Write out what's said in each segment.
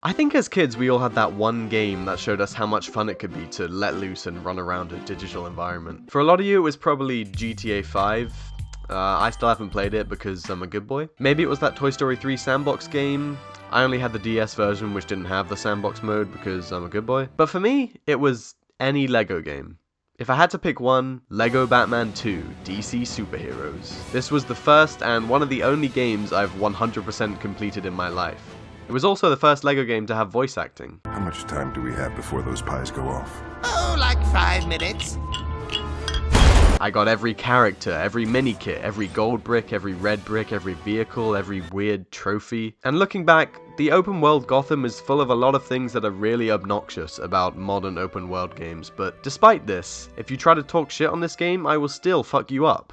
I think as kids we all had that one game that showed us how much fun it could be to let loose and run around a digital environment. For a lot of you it was probably GTA 5. I still haven't played it because I'm a good boy. Maybe it was that Toy Story 3 sandbox game. I only had the DS version which didn't have the sandbox mode because I'm a good boy. But for me, it was any LEGO game. If I had to pick one, LEGO Batman 2 DC Superheroes. This was the first and one of the only games I've 100% completed in my life. It was also the first LEGO game to have voice acting. How much time do we have before those pies go off? Oh, like 5 minutes. I got every character, every mini-kit, every gold brick, every red brick, every vehicle, every weird trophy. And looking back, the open world Gotham is full of a lot of things that are really obnoxious about modern open world games, but despite this, if you try to talk shit on this game, I will still fuck you up.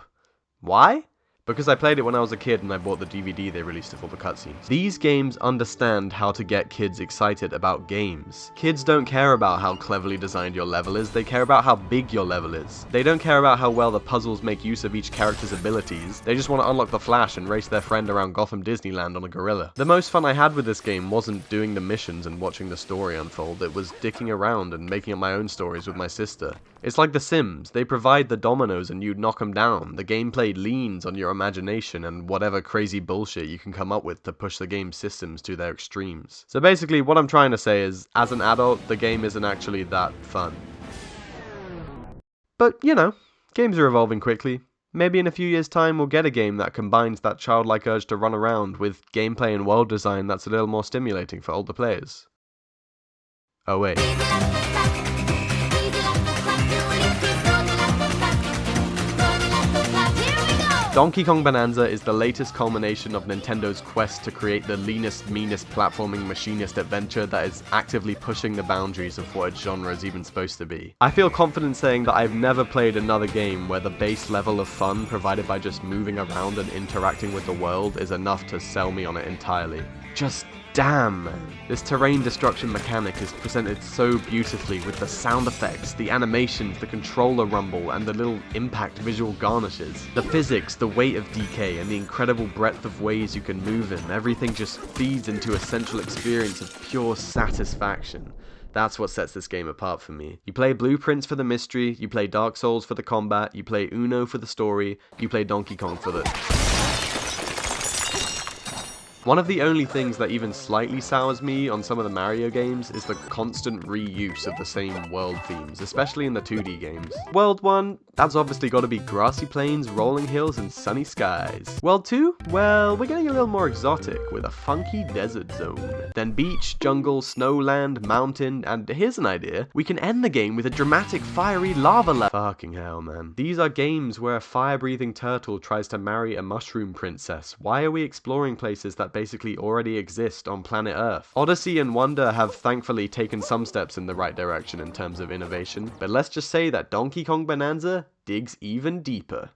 Why? Because I played it when I was a kid and I bought the DVD they released of all the cutscenes. These games understand how to get kids excited about games. Kids don't care about how cleverly designed your level is, they care about how big your level is. They don't care about how well the puzzles make use of each character's abilities, they just want to unlock the Flash and race their friend around Gotham Disneyland on a gorilla. The most fun I had with this game wasn't doing the missions and watching the story unfold, it was dicking around and making up my own stories with my sister. It's like The Sims, they provide the dominoes and you knock them down. The gameplay leans on your imagination and whatever crazy bullshit you can come up with to push the game's systems to their extremes. So basically what I'm trying to say is, as an adult, the game isn't actually that fun. But, you know, games are evolving quickly. Maybe in a few years' time we'll get a game that combines that childlike urge to run around with gameplay and world design that's a little more stimulating for older players. Oh wait. Donkey Kong Bananza is the latest culmination of Nintendo's quest to create the leanest, meanest platforming machinist adventure that is actively pushing the boundaries of what its genre is even supposed to be. I feel confident saying that I've never played another game where the base level of fun provided by just moving around and interacting with the world is enough to sell me on it entirely. Just damn, man. This terrain destruction mechanic is presented so beautifully with the sound effects, the animations, the controller rumble, and the little impact visual garnishes. The physics, the weight of DK, and the incredible breadth of ways you can move in, everything just feeds into a central experience of pure satisfaction. That's what sets this game apart for me. You play Blueprints for the mystery, you play Dark Souls for the combat, you play Uno for the story, you play Donkey Kong for the... One of the only things that even slightly sours me on some of the Mario games is the constant reuse of the same world themes, especially in the 2D games. World 1, that's obviously got to be grassy plains, rolling hills, and sunny skies. World 2, well, we're getting a little more exotic with a funky desert zone. Then beach, jungle, snowland, mountain, and here's an idea, we can end the game with a dramatic fiery lava level. Fucking hell, man. These are games where a fire-breathing turtle tries to marry a mushroom princess. Why are we exploring places that basically already exist on planet Earth? Odyssey and Wonder have thankfully taken some steps in the right direction in terms of innovation, but let's just say that Donkey Kong Bonanza digs even deeper.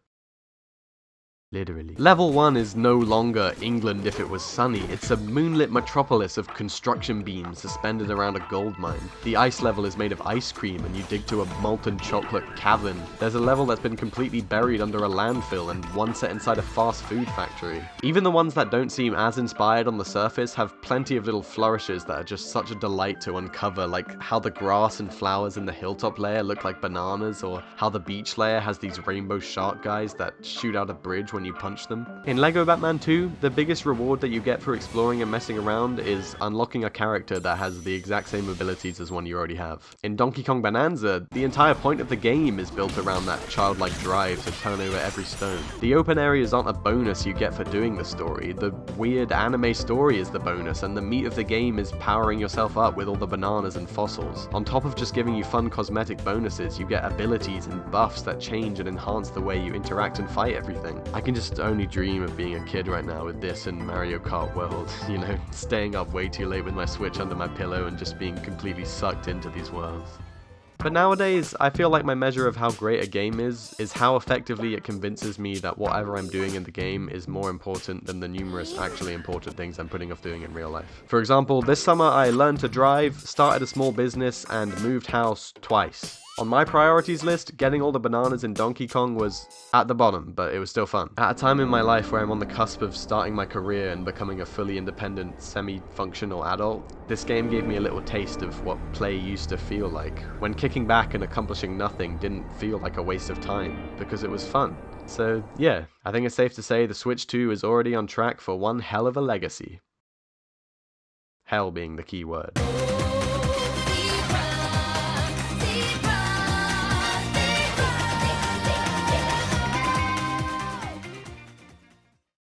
Literally. Level 1 is no longer England if it was sunny, it's a moonlit metropolis of construction beams suspended around a gold mine. The ice level is made of ice cream and you dig to a molten chocolate cavern. There's a level that's been completely buried under a landfill and one set inside a fast food factory. Even the ones that don't seem as inspired on the surface have plenty of little flourishes that are just such a delight to uncover, like how the grass and flowers in the hilltop layer look like bananas, or how the beach layer has these rainbow shark guys that shoot out a bridge when you punch them. In LEGO Batman 2, the biggest reward that you get for exploring and messing around is unlocking a character that has the exact same abilities as one you already have. In Donkey Kong Bonanza, the entire point of the game is built around that childlike drive to turn over every stone. The open areas aren't a bonus you get for doing the story, the weird anime story is the bonus, and the meat of the game is powering yourself up with all the bananas and fossils. On top of just giving you fun cosmetic bonuses, you get abilities and buffs that change and enhance the way you interact and fight everything. I can just only dream of being a kid right now with this and Mario Kart World, you know, staying up way too late with my Switch under my pillow and just being completely sucked into these worlds. But nowadays, I feel like my measure of how great a game is how effectively it convinces me that whatever I'm doing in the game is more important than the numerous actually important things I'm putting off doing in real life. For example, this summer I learned to drive, started a small business, and moved house twice. On my priorities list, getting all the bananas in Donkey Kong was at the bottom, but it was still fun. At a time in my life where I'm on the cusp of starting my career and becoming a fully independent, semi-functional adult, this game gave me a little taste of what play used to feel like, when kicking back and accomplishing nothing didn't feel like a waste of time, because it was fun. So yeah, I think it's safe to say the Switch 2 is already on track for one hell of a legacy. Hell being the key word.